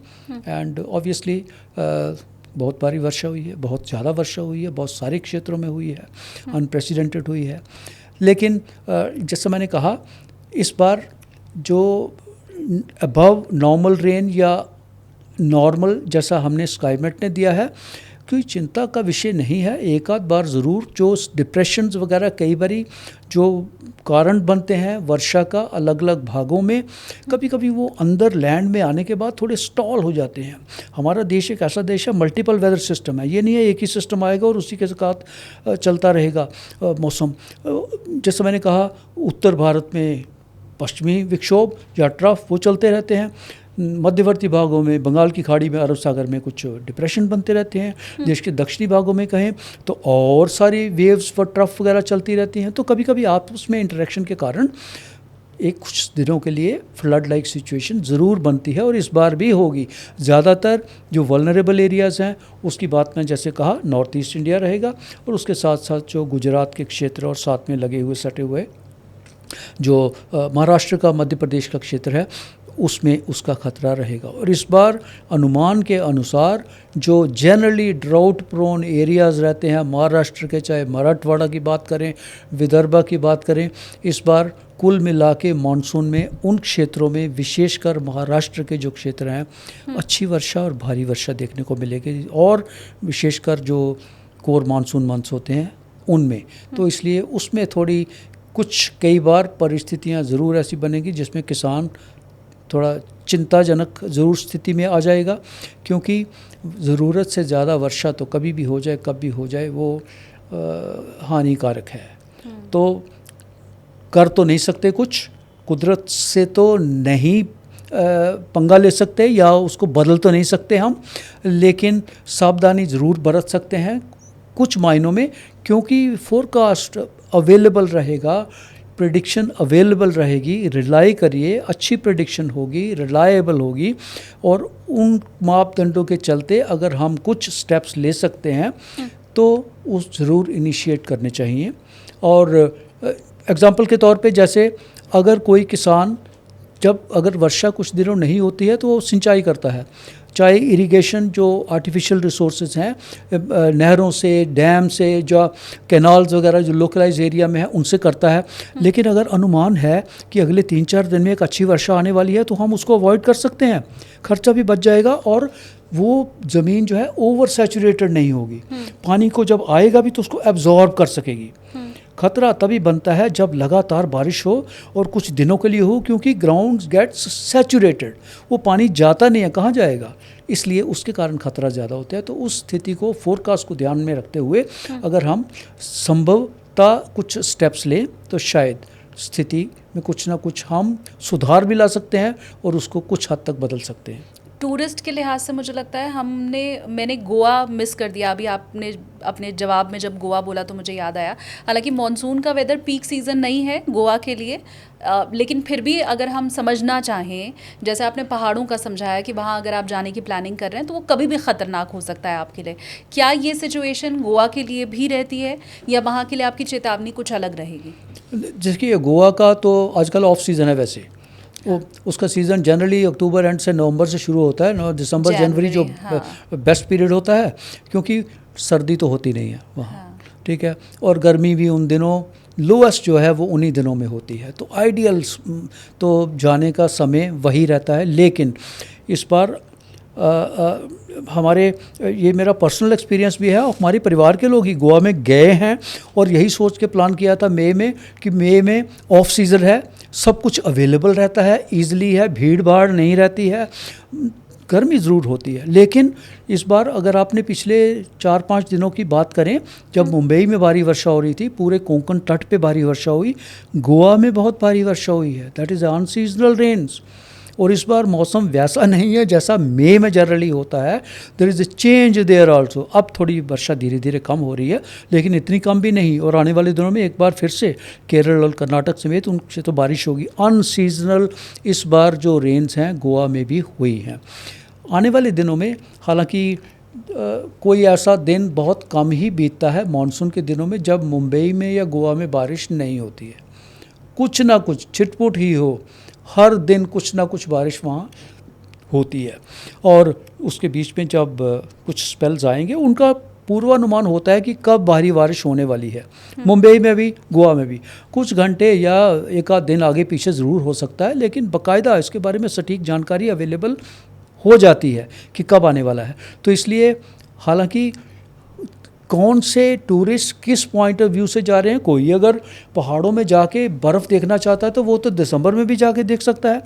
Speaker 2: And obviously बहुत भारी वर्षा हुई है, बहुत ज़्यादा वर्षा हुई है, बहुत सारे क्षेत्रों में हुई है, अनप्रेसिडेंटेड हुई है। लेकिन जैसे मैंने कहा, इस बार जो अबव नॉर्मल रेन या नॉर्मल जैसा हमने स्काईमेट ने दिया है, कोई चिंता का विषय नहीं है। एक आध बार ज़रूर जो डिप्रेशंस वगैरह कई बारी जो कारण बनते हैं वर्षा का अलग अलग भागों में, कभी कभी वो अंदर लैंड में आने के बाद थोड़े स्टॉल हो जाते हैं। हमारा देश एक ऐसा देश है, मल्टीपल वेदर सिस्टम है, ये नहीं है एक ही सिस्टम आएगा और उसी के साथ चलता रहेगा मौसम। जैसे मैंने कहा, उत्तर भारत में पश्चिमी विक्षोभ या ट्रफ वो चलते रहते हैं, मध्यवर्ती भागों में बंगाल की खाड़ी में, अरब सागर में कुछ डिप्रेशन बनते रहते हैं। देश के दक्षिणी भागों में कहें तो और सारी वेव्स व ट्रफ वगैरह चलती रहती हैं। तो कभी कभी आपस में इंटरेक्शन के कारण एक कुछ दिनों के लिए फ्लड लाइक सिचुएशन ज़रूर बनती है, और इस बार भी होगी। ज़्यादातर जो वल्नरेबल एरियाज़ हैं उसकी बात मैं जैसे कहा नॉर्थ ईस्ट इंडिया रहेगा, और उसके साथ साथ जो गुजरात के क्षेत्र और साथ में लगे हुए सटे हुए जो महाराष्ट्र का, मध्य प्रदेश का क्षेत्र है, उसमें उसका खतरा रहेगा। और इस बार अनुमान के अनुसार जो जनरली ड्राउट प्रोन एरियाज़ रहते हैं महाराष्ट्र के, चाहे मराठवाड़ा की बात करें, विदर्भ की बात करें, इस बार कुल मिला के मानसून में उन क्षेत्रों में, विशेषकर महाराष्ट्र के जो क्षेत्र हैं, अच्छी वर्षा और भारी वर्षा देखने को मिलेगी, और विशेषकर जो कोर मानसून मंथ्स होते हैं उनमें। तो इसलिए उसमें थोड़ी कुछ कई बार परिस्थितियां ज़रूर ऐसी बनेगी जिसमें किसान थोड़ा चिंताजनक ज़रूर स्थिति में आ जाएगा, क्योंकि ज़रूरत से ज़्यादा वर्षा तो कभी भी हो जाए, कब भी हो जाए, वो हानिकारक है। तो कर तो नहीं सकते कुछ, कुदरत से तो नहीं पंगा ले सकते या उसको बदल तो नहीं सकते हम, लेकिन सावधानी ज़रूर बरत सकते हैं कुछ मायनों में, क्योंकि फोरकास्ट अवेलेबल रहेगा, प्रेडिक्शन अवेलेबल रहेगी। रिलाई करिए, अच्छी प्रेडिक्शन होगी, रिलायबल होगी, और उन मापदंडों के चलते अगर हम कुछ स्टेप्स ले सकते हैं तो उस ज़रूर इनिशिएट करने चाहिए। और एग्ज़ाम्पल के तौर पे, जैसे अगर कोई किसान जब अगर वर्षा कुछ दिनों नहीं होती है तो वो सिंचाई करता है, चाहे इरिगेशन जो आर्टिफिशियल रिसोर्सेज हैं, नहरों से, डैम से, जो कैनाल्स वगैरह जो लोकलाइज एरिया में है उनसे करता है। लेकिन अगर अनुमान है कि अगले 3-4 दिन में एक अच्छी वर्षा आने वाली है तो हम उसको अवॉइड कर सकते हैं, खर्चा भी बच जाएगा और वो ज़मीन जो है ओवर सैचुरेटेड नहीं होगी, पानी को जब आएगा भी तो उसको एब्जॉर्ब कर सकेगी। खतरा तभी बनता है जब लगातार बारिश हो और कुछ दिनों के लिए हो, क्योंकि ग्राउंड गेट्स सैचुरेटेड, वो पानी जाता नहीं है, कहाँ जाएगा, इसलिए उसके कारण खतरा ज़्यादा होता है। तो उस स्थिति को, फोरकास्ट को ध्यान में रखते हुए अगर हम संभवतः कुछ स्टेप्स लें तो शायद स्थिति में कुछ ना कुछ हम सुधार भी ला सकते हैं और उसको कुछ हद तक बदल सकते हैं।
Speaker 1: टूरिस्ट के लिहाज से मुझे लगता है मैंने गोवा मिस कर दिया। अभी आपने अपने जवाब में जब गोवा बोला तो मुझे याद आया, हालांकि मॉनसून का वेदर पीक सीज़न नहीं है गोवा के लिए, लेकिन फिर भी अगर हम समझना चाहें, जैसे आपने पहाड़ों का समझाया कि वहाँ अगर आप जाने की प्लानिंग कर रहे हैं तो वो कभी भी ख़तरनाक हो सकता है आपके लिए, क्या ये सिचुएशन गोवा के लिए भी रहती है या वहाँ के लिए आपकी चेतावनी कुछ अलग रहेगी?
Speaker 2: देखिए, गोवा का तो आजकल ऑफ सीज़न है वैसे। वो उसका सीज़न जनरली अक्टूबर एंड से नवंबर से शुरू होता है, दिसंबर जनवरी जो बेस्ट पीरियड होता है, क्योंकि सर्दी तो होती नहीं है वहाँ, ठीक है, और गर्मी भी उन दिनों लोएस्ट जो है वो उन्हीं दिनों में होती है, तो आइडियल तो जाने का समय वही रहता है। लेकिन इस बार हमारे, ये मेरा पर्सनल एक्सपीरियंस भी है और हमारे परिवार के लोग ही गोवा में गए हैं और यही सोच के प्लान किया था मई में कि मई में ऑफ सीज़न है, सब कुछ अवेलेबल रहता है, ईज़िली है, भीड़ भाड़ नहीं रहती है, गर्मी ज़रूर होती है। लेकिन इस बार अगर आपने पिछले 4-5 दिनों की बात करें, जब मुंबई में भारी वर्षा हो रही थी, पूरे कोंकण तट पे भारी वर्षा हुई, गोवा में बहुत भारी वर्षा हुई है, दैट इज़ अनसीजनल रेन्स। और इस बार मौसम वैसा नहीं है जैसा मई में जनरली होता है, there is a change there also. अब थोड़ी वर्षा धीरे धीरे कम हो रही है, लेकिन इतनी कम भी नहीं, और आने वाले दिनों में एक बार फिर से केरल और कर्नाटक समेत उनसे तो बारिश होगी। अनसीजनल इस बार जो रेन्स हैं गोवा में भी हुई हैं। आने वाले दिनों में हालांकि कोई ऐसा दिन बहुत कम ही बीतता है मानसून के दिनों में जब मुंबई में या गोवा में बारिश नहीं होती है, कुछ ना कुछ छिटपुट ही हो, हर दिन कुछ ना कुछ बारिश वहाँ होती है। और उसके बीच में जब कुछ स्पेल्स आएंगे, उनका पूर्वानुमान होता है कि कब भारी बारिश होने वाली है। मुंबई में भी, गोवा में भी कुछ घंटे या एक आध दिन आगे पीछे ज़रूर हो सकता है, लेकिन बाकायदा इसके बारे में सटीक जानकारी अवेलेबल हो जाती है कि कब आने वाला है। तो इसलिए हालांकि कौन से टूरिस्ट किस पॉइंट ऑफ व्यू से जा रहे हैं, कोई अगर पहाड़ों में जाके बर्फ़ देखना चाहता है तो वो तो दिसंबर में भी जाके देख सकता है,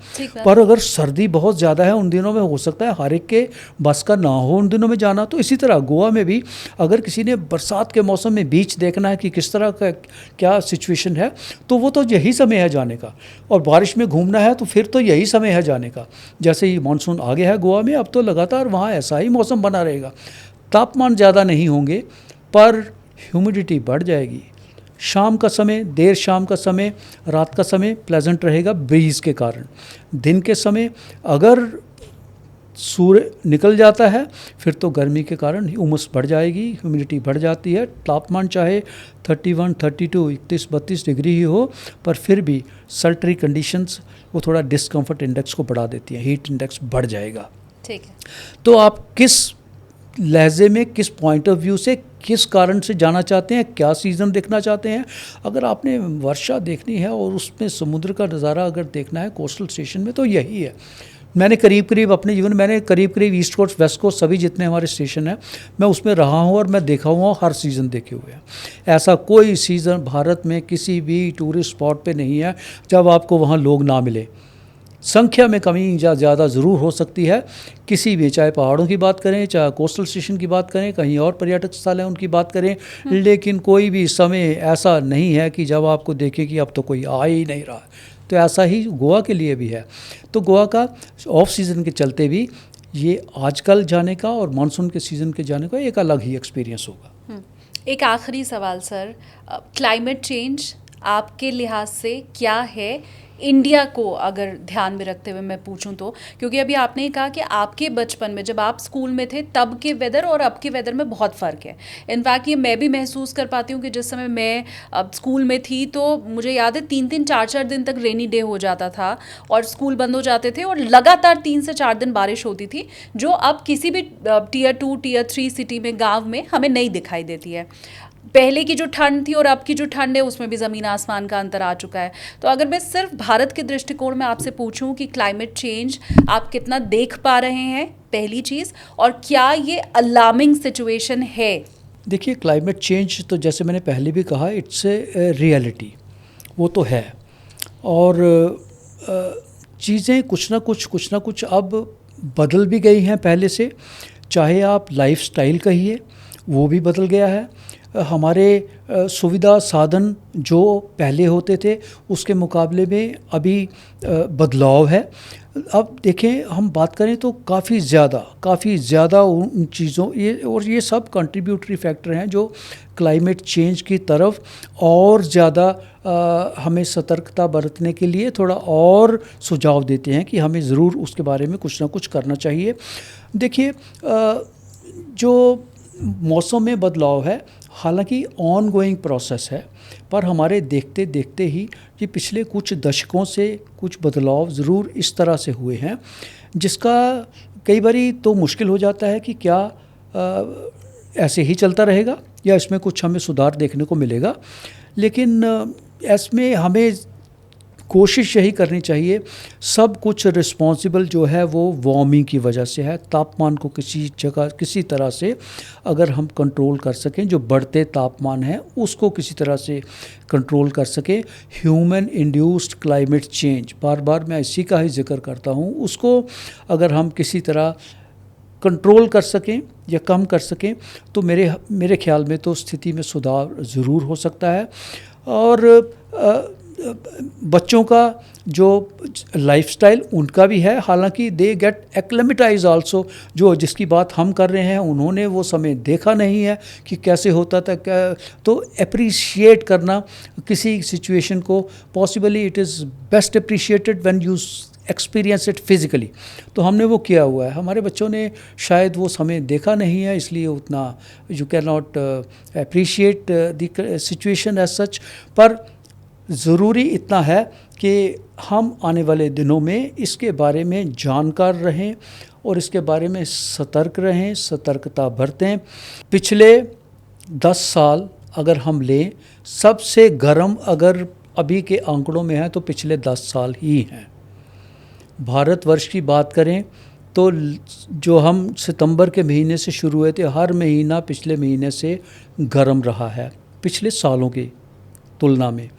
Speaker 2: पर अगर सर्दी बहुत ज़्यादा है उन दिनों में हो सकता है हर एक के बस का ना हो उन दिनों में जाना। तो इसी तरह गोवा में भी अगर किसी ने बरसात के मौसम में बीच देखना है कि किस तरह का क्या सिचुएशन है, तो वो तो यही समय है जाने का, और बारिश में घूमना है तो फिर तो यही समय है जाने का। जैसे ही मानसून आ गया है गोवा में, अब तो लगातार वहाँ ऐसा ही मौसम बना रहेगा, तापमान ज़्यादा नहीं होंगे पर ह्यूमिडिटी बढ़ जाएगी। शाम का समय, देर शाम का समय, रात का समय प्लेजेंट रहेगा ब्रीज के कारण। दिन के समय अगर सूर्य निकल जाता है फिर तो गर्मी के कारण उमस बढ़ जाएगी, ह्यूमिडिटी बढ़ जाती है। तापमान चाहे 31, 32, 31-32 डिग्री ही हो, पर फिर भी सल्टरी कंडीशंस वो थोड़ा डिस्कम्फर्ट इंडेक्स को बढ़ा देती हैं, हीट इंडेक्स बढ़ जाएगा।
Speaker 1: ठीक है,
Speaker 2: तो आप किस लहजे में, किस पॉइंट ऑफ व्यू से, किस कारण से जाना चाहते हैं, क्या सीज़न देखना चाहते हैं। अगर आपने वर्षा देखनी है और उसमें समुद्र का नज़ारा अगर देखना है कोस्टल स्टेशन में, तो यही है। मैंने करीब करीब अपने जीवन मैंने करीब करीब ईस्ट कोस्ट, वेस्ट कोस्ट, सभी जितने हमारे स्टेशन हैं मैं उसमें रहा हूँ और मैं देखा हुआ हूँ, हर सीज़न देखे हुए हैं। ऐसा कोई सीज़न भारत में किसी भी टूरिस्ट स्पॉट पे नहीं है जब आपको वहाँ लोग ना मिले। संख्या में कमी या ज़्यादा ज़रूर हो सकती है किसी भी, चाहे पहाड़ों की बात करें, चाहे कोस्टल स्टेशन की बात करें, कहीं और पर्यटक स्थल हैं उनकी बात करें, लेकिन कोई भी समय ऐसा नहीं है कि जब आपको देखे कि अब तो कोई आ ही नहीं रहा। तो ऐसा ही गोवा के लिए भी है। तो गोवा का ऑफ सीज़न के चलते भी ये आजकल जाने का और मानसून के सीज़न के जाने का एक अलग ही एक्सपीरियंस होगा।
Speaker 1: एक आखिरी सवाल सर, क्लाइमेट चेंज आपके लिहाज से क्या है इंडिया को अगर ध्यान में रखते हुए मैं पूछूं तो, क्योंकि अभी आपने कहा कि आपके बचपन में जब आप स्कूल में थे तब के वेदर और अब के वेदर में बहुत फ़र्क है। इनफैक्ट ये मैं भी महसूस कर पाती हूँ कि जिस समय मैं स्कूल में थी तो मुझे याद है 3-3, 4-4 दिन तक रेनी डे हो जाता था और स्कूल बंद हो जाते थे और लगातार 3 से 4 दिन बारिश होती थी, जो अब किसी भी टियर 2, टियर 3 सिटी में, गाँव में हमें नहीं दिखाई देती है। पहले की जो ठंड थी और अब की जो ठंड है उसमें भी ज़मीन आसमान का अंतर आ चुका है। तो अगर मैं सिर्फ भारत के दृष्टिकोण में आपसे पूछूं कि क्लाइमेट चेंज आप कितना देख पा रहे हैं, पहली चीज़, और क्या ये अलार्मिंग सिचुएशन है?
Speaker 2: देखिए, क्लाइमेट चेंज तो जैसे मैंने पहले भी कहा, इट्स ए रियलिटी, वो तो है। और चीज़ें कुछ ना कुछ अब बदल भी गई हैं पहले से। चाहे आप लाइफस्टाइल कहिए, वो भी बदल गया है। हमारे सुविधा साधन जो पहले होते थे उसके मुकाबले में अभी बदलाव है। अब देखें, हम बात करें तो काफ़ी ज़्यादा उन चीज़ों ये सब कंट्रीब्यूटरी फैक्टर हैं जो क्लाइमेट चेंज की तरफ और ज़्यादा हमें सतर्कता बरतने के लिए थोड़ा और सुझाव देते हैं कि हमें ज़रूर उसके बारे में कुछ ना कुछ करना चाहिए। देखिए, जो मौसम में बदलाव है हालांकि ऑन गोइंग प्रोसेस है, पर हमारे देखते देखते ही ये पिछले कुछ दशकों से कुछ बदलाव ज़रूर इस तरह से हुए हैं जिसका कई बारी तो मुश्किल हो जाता है कि क्या ऐसे ही चलता रहेगा या इसमें कुछ हमें सुधार देखने को मिलेगा। लेकिन इसमें हमें कोशिश यही करनी चाहिए, सब कुछ रिस्पॉन्सिबल जो है वो वार्मिंग की वजह से है। तापमान को किसी जगह किसी तरह से अगर हम कंट्रोल कर सकें, जो बढ़ते तापमान है उसको किसी तरह से कंट्रोल कर सकें, ह्यूमन इंड्यूस्ड क्लाइमेट चेंज, बार बार मैं इसी का ही जिक्र करता हूँ, उसको अगर हम किसी तरह कंट्रोल कर सकें या कम कर सकें तो मेरे ख्याल में तो स्थिति में सुधार ज़रूर हो सकता है। और बच्चों का जो लाइफस्टाइल उनका भी है, हालांकि दे गेट एक्लेमेटाइज आल्सो, जो जिसकी बात हम कर रहे हैं उन्होंने वो समय देखा नहीं है कि कैसे होता था, तो अप्रिशिएट करना किसी सिचुएशन को, possibly it is best appreciated when you experience it physically. तो हमने वो किया हुआ है, हमारे बच्चों ने शायद वो समय देखा नहीं है, इसलिए उतना you can not appreciate the situation as such. पर ज़रूरी इतना है कि हम आने वाले दिनों में इसके बारे में जानकार रहें और इसके बारे में सतर्क रहें, सतर्कता बरतें। पिछले 10 साल अगर हम लें, सबसे गर्म अगर अभी के आंकड़ों में है तो पिछले 10 साल ही हैं। भारतवर्ष की बात करें तो जो हम सितंबर के महीने से शुरू हुए थे, हर महीना पिछले महीने से गर्म रहा है पिछले सालों की तुलना में।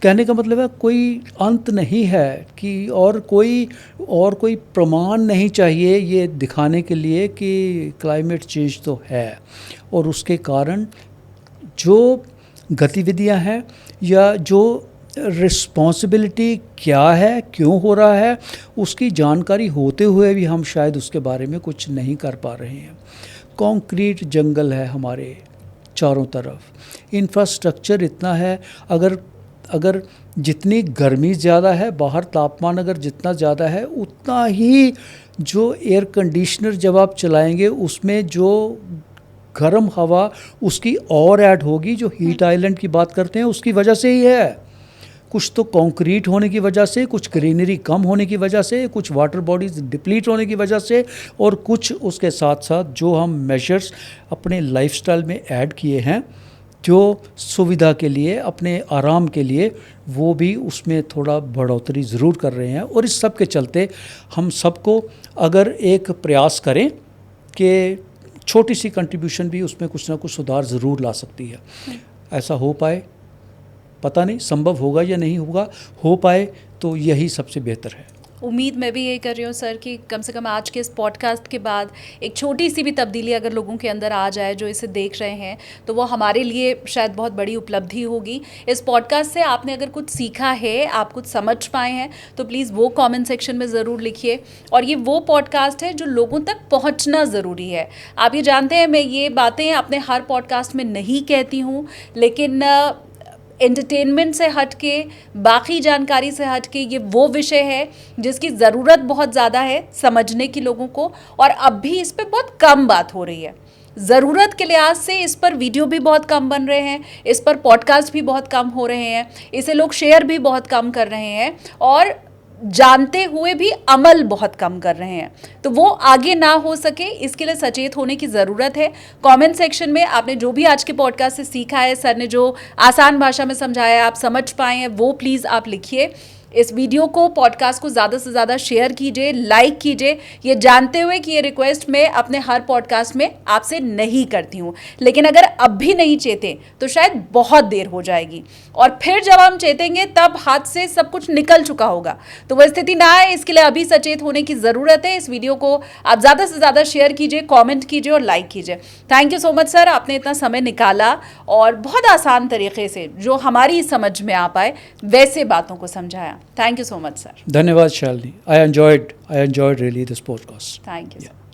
Speaker 2: कहने का मतलब है कोई अंत नहीं है कि और कोई प्रमाण नहीं चाहिए ये दिखाने के लिए कि क्लाइमेट चेंज तो है, और उसके कारण जो गतिविधियां हैं या जो रिस्पॉन्सिबिलिटी क्या है, क्यों हो रहा है, उसकी जानकारी होते हुए भी हम शायद उसके बारे में कुछ नहीं कर पा रहे हैं। कंक्रीट जंगल है हमारे चारों तरफ, इंफ्रास्ट्रक्चर इतना है, अगर जितनी गर्मी ज़्यादा है, बाहर तापमान अगर जितना ज़्यादा है, उतना ही जो एयर कंडीशनर जब आप चलाएंगे उसमें जो गर्म हवा उसकी और ऐड होगी, जो हीट आइलैंड की बात करते हैं उसकी वजह से ही है। कुछ तो कंक्रीट होने की वजह से, कुछ ग्रीनरी कम होने की वजह से, कुछ वाटर बॉडीज डिप्लीट होने की वजह से, और कुछ उसके साथ साथ जो हम मेजर्स अपने लाइफस्टाइल में ऐड किए हैं जो सुविधा के लिए, अपने आराम के लिए, वो भी उसमें थोड़ा बढ़ोतरी ज़रूर कर रहे हैं। और इस सब के चलते हम सबको अगर एक प्रयास करें कि छोटी सी कंट्रीब्यूशन भी उसमें कुछ ना कुछ सुधार ज़रूर ला सकती है। ऐसा हो पाए, पता नहीं संभव होगा या नहीं होगा, हो पाए तो यही सबसे बेहतर है।
Speaker 1: उम्मीद मैं भी यही कर रही हूँ सर कि कम से कम आज के इस पॉडकास्ट के बाद एक छोटी सी भी तब्दीली अगर लोगों के अंदर आ जाए जो इसे देख रहे हैं, तो वो हमारे लिए शायद बहुत बड़ी उपलब्धि होगी। इस पॉडकास्ट से आपने अगर कुछ सीखा है, आप कुछ समझ पाए हैं, तो प्लीज़ वो कमेंट सेक्शन में ज़रूर लिखिए। और ये वो पॉडकास्ट है जो लोगों तक पहुँचना ज़रूरी है। आप ये जानते हैं मैं ये बातें अपने हर पॉडकास्ट में नहीं कहती हूँ, लेकिन एंटरटेनमेंट से हट के, बाकी जानकारी से हट के, ये वो विषय है जिसकी ज़रूरत बहुत ज़्यादा है समझने की लोगों को, और अब भी इस पर बहुत कम बात हो रही है। ज़रूरत के लिहाज से इस पर वीडियो भी बहुत कम बन रहे हैं, इस पर पॉडकास्ट भी बहुत कम हो रहे हैं, इसे लोग शेयर भी बहुत कम कर रहे हैं, और जानते हुए भी अमल बहुत कम कर रहे हैं। तो वो आगे ना हो सके, इसके लिए सचेत होने की ज़रूरत है। कमेंट सेक्शन में आपने जो भी आज के पॉडकास्ट से सीखा है, सर ने जो आसान भाषा में समझाया, आप समझ पाए हैं, वो प्लीज़ आप लिखिए। इस वीडियो को, पॉडकास्ट को ज़्यादा से ज़्यादा शेयर कीजिए, लाइक कीजिए, ये जानते हुए कि ये रिक्वेस्ट मैं अपने हर पॉडकास्ट में आपसे नहीं करती हूँ। लेकिन अगर अब भी नहीं चेते तो शायद बहुत देर हो जाएगी, और फिर जब हम चेतेंगे तब हाथ से सब कुछ निकल चुका होगा। तो वह स्थिति ना आए, इसके लिए अभी सचेत होने की ज़रूरत है। इस वीडियो को आप ज़्यादा से ज़्यादा शेयर कीजिए, कॉमेंट कीजिए और लाइक कीजिए। Thank you so much sir, आपने इतना समय निकाला और बहुत आसान तरीके से जो हमारी समझ में आ पाए वैसे बातों को समझाया। Thank you so much sir.
Speaker 2: धन्यवाद Shalini, I enjoyed really this podcast.
Speaker 1: Thank you sir.